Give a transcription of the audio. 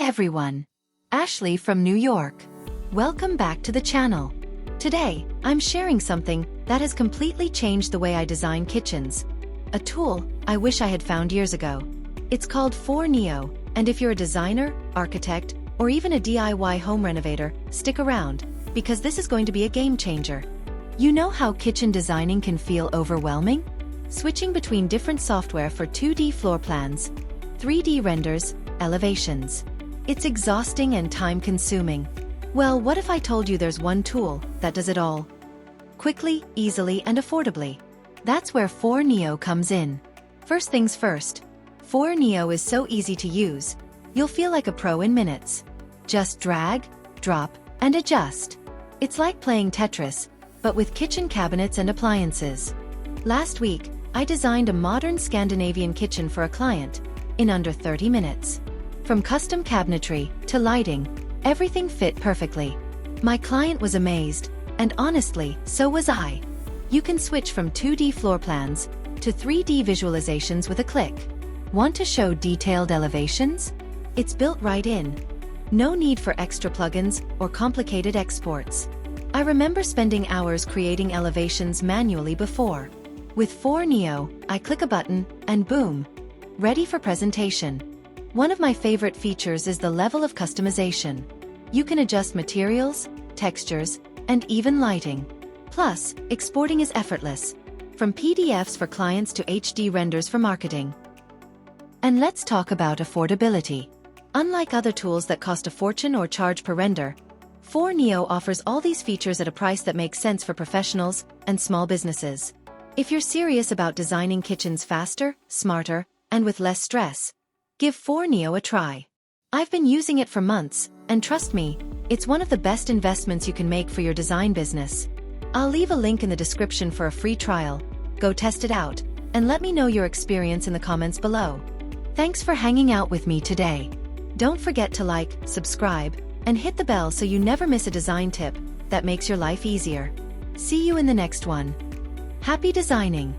everyone! Ashley from New York. Welcome back to the channel. Today, I'm sharing something that has completely changed the way I design kitchens. A tool I wish I had found years ago. It's called Foyr Neo, and if you're a designer, architect, or even a DIY home renovator, stick around, because this is going to be a game changer. You know how kitchen designing can feel overwhelming? Switching between different software for 2D floor plans, 3D renders, elevations. It's exhausting and time-consuming. Well, what if I told you there's one tool that does it all? Quickly, easily, and affordably. That's where Foyr Neo comes in. First things first, Foyr Neo is so easy to use, you'll feel like a pro in minutes. Just drag, drop, and adjust. It's like playing Tetris, but with kitchen cabinets and appliances. Last week, I designed a modern Scandinavian kitchen for a client in under 30 minutes. From custom cabinetry to lighting, everything fit perfectly. My client was amazed, and honestly, so was I. You can switch from 2D floor plans to 3D visualizations with a click. Want to show detailed elevations? It's built right in. No need for extra plugins or complicated exports. I remember spending hours creating elevations manually before. With Foyr Neo, I click a button, and boom! Ready for presentation. One of my favorite features is the level of customization. You can adjust materials, textures, and even lighting. Plus, exporting is effortless. From PDFs for clients to HD renders for marketing. And let's talk about affordability. Unlike other tools that cost a fortune or charge per render, Foyr Neo offers all these features at a price that makes sense for professionals and small businesses. If you're serious about designing kitchens faster, smarter, and with less stress, give Foyr Neo a try. I've been using it for months, and trust me, it's one of the best investments you can make for your design business. I'll leave a link in the description for a free trial. Go test it out, and let me know your experience in the comments below. Thanks for hanging out with me today. Don't forget to like, subscribe, and hit the bell so you never miss a design tip that makes your life easier. See you in the next one. Happy designing!